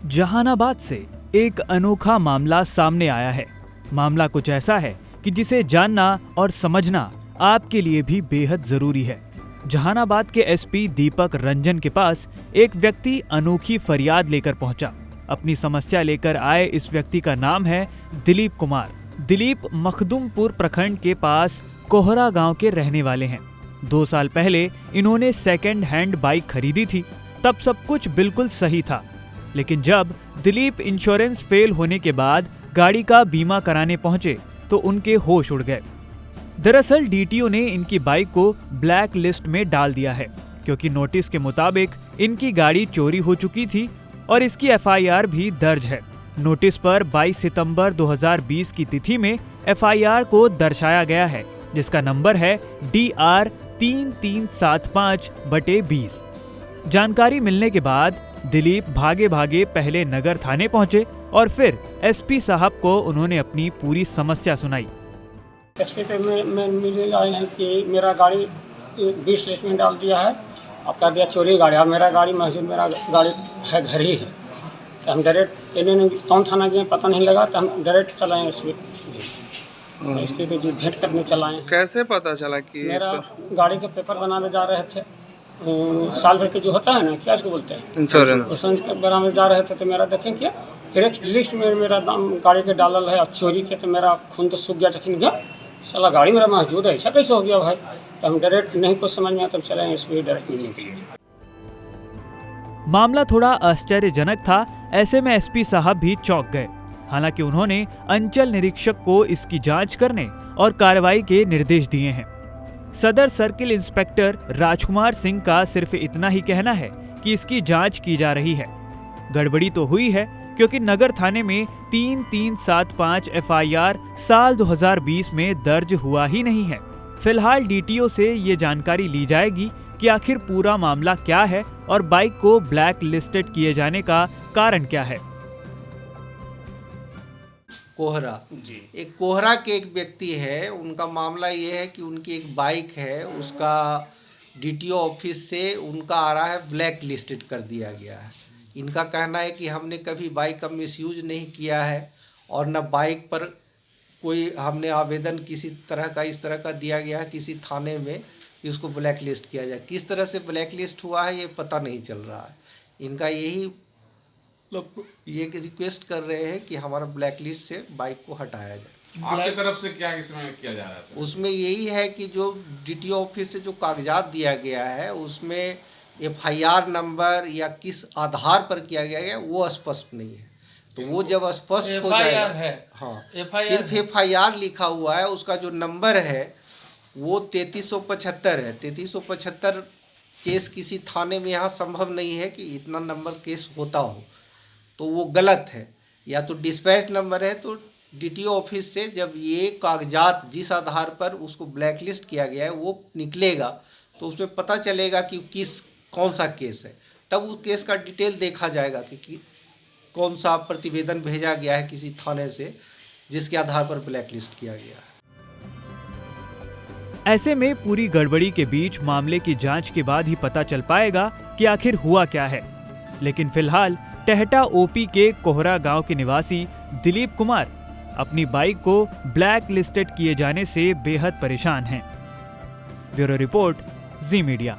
जहानाबाद से एक अनोखा मामला सामने आया है। मामला कुछ ऐसा है कि जिसे जानना और समझना आपके लिए भी बेहद जरूरी है। जहानाबाद के एसपी दीपक रंजन के पास एक व्यक्ति अनोखी फरियाद लेकर पहुंचा। अपनी समस्या लेकर आए इस व्यक्ति का नाम है दिलीप कुमार। दिलीप मखदुमपुर प्रखंड के पास कोहरा गांव के रहने वाले हैं। 2 साल पहले इन्होंने सेकंड हैंड बाइक खरीदी थी। तब सब कुछ बिल्कुल सही था, लेकिन जब दिलीप इंश्योरेंस फेल होने के बाद गाड़ी का बीमा कराने पहुंचे तो उनके होश उड़ गए। दरअसल डीटीओ ने इनकी बाइक को ब्लैक लिस्ट में डाल दिया है, क्योंकि नोटिस के मुताबिक इनकी गाड़ी चोरी हो चुकी थी और इसकी एफआईआर भी दर्ज है। नोटिस पर 22 सितंबर 2020 की तिथि में एफआईआर को दर्शाया गया है, जिसका नंबर है DR 3375/20। जानकारी मिलने के बाद दिलीप भागे भागे पहले नगर थाने पहुंचे और फिर एसपी साहब को उन्होंने अपनी पूरी समस्या सुनाई। एसपी पे मैं मिले आए हैं कि मेरा गाड़ी 20 लिस्ट में डाल दिया है और कर दिया चोरी गाड़ी। अब मेरा गाड़ी महजूद मेरा गाड़ी है घर ही है, तो हम डायरेक्ट इन्होंने कौन थाना गए पता नहीं लगा, तो हम डायरेक्ट चलाएँ एसपी पे जी भेंट करने चलाएँ। कैसे पता चला कि मेरा गाड़ी के पेपर बनाने जा रहे थे, साल भर के जो होता है ना, क्या इसको बोलते हैं, इंश्योरेंस के बनाने जा रहे थे। तो मेरा देखें क्या फिर एक लिस्ट में मेरा दाम गाड़ी के डालल है और चोरी के, तो मेरा खून तो सूख गया जखन गया, साला गाड़ी मेरा मौजूद है, ऐसा कैसे हो गया भाई। तो हम डायरेक्ट नहीं कुछ समझ में आया, तब चले इसमें डायरेक्ट मिलने के लिए। मामला थोड़ा आश्चर्यजनक था, ऐसे में एसपी साहब भी चौंक गए। हालांकि उन्होंने अंचल निरीक्षक को इसकी जांच करने और कार्रवाई के निर्देश दिए हैं। सदर सर्किल इंस्पेक्टर राजकुमार सिंह का सिर्फ इतना ही कहना है कि इसकी जांच की जा रही है। गड़बड़ी तो हुई है, क्योंकि नगर थाने में 3375 एफआईआर साल 2020 में दर्ज हुआ ही नहीं है। फिलहाल डीटीओ से ये जानकारी ली जाएगी कि आखिर पूरा मामला क्या है और बाइक को ब्लैक लिस्टेड किए जाने का कारण क्या है। कोहरा जी, एक कोहरा के एक व्यक्ति है, उनका मामला ये है कि उनकी एक बाइक है, उसका डीटीओ ऑफिस से उनका आ रहा है ब्लैक लिस्टेड कर दिया गया है। इनका कहना है कि हमने कभी बाइक का मिसयूज नहीं किया है और न बाइक पर कोई हमने आवेदन किसी तरह का इस तरह का दिया गया है किसी थाने में कि उसको ब्लैक लिस्ट किया जाए। किस तरह से ब्लैक लिस्ट हुआ है ये पता नहीं चल रहा है। इनका यही ये रिक्वेस्ट कर रहे हैं कि हमारा ब्लैक लिस्ट से बाइक को हटाया जाए। आपकी तरफ से क्या इसमें किया जा रहा है सर? उसमें यही है कि जो डीटीओ ऑफिस से जो कागजात दिया गया है उसमें एफआईआर नंबर या किस आधार पर किया गया है वो स्पष्ट नहीं है। तो वो जब स्पष्ट हो जाएगा, हाँ, सिर्फ एफआईआर लिखा हुआ है, उसका जो नंबर है वो 3375 है। 3375 केस किसी थाने में यहाँ संभव नहीं है कि इतना नंबर केस होता हो, तो वो गलत है। या तो डिस्पैच नंबर है, तो डीटीओ ऑफिस से जब ये कागजात जिस आधार पर उसको ब्लैक लिस्ट किया गया है वो निकलेगा तो उसमें पता चलेगा कि कौन सा केस है। तब उस केस का डिटेल देखा जाएगा कि कौन सा प्रतिवेदन भेजा गया है किसी थाने से जिसके आधार पर ब्लैक लिस्ट किया गया है। ऐसे में पूरी गड़बड़ी के बीच मामले की जांच के बाद ही पता चल पाएगा कि आखिर हुआ क्या है। लेकिन फिलहाल टेहटा ओपी के कोहरा गांव के निवासी दिलीप कुमार अपनी बाइक को ब्लैक लिस्टेड किए जाने से बेहद परेशान हैं। ब्यूरो रिपोर्ट, जी मीडिया।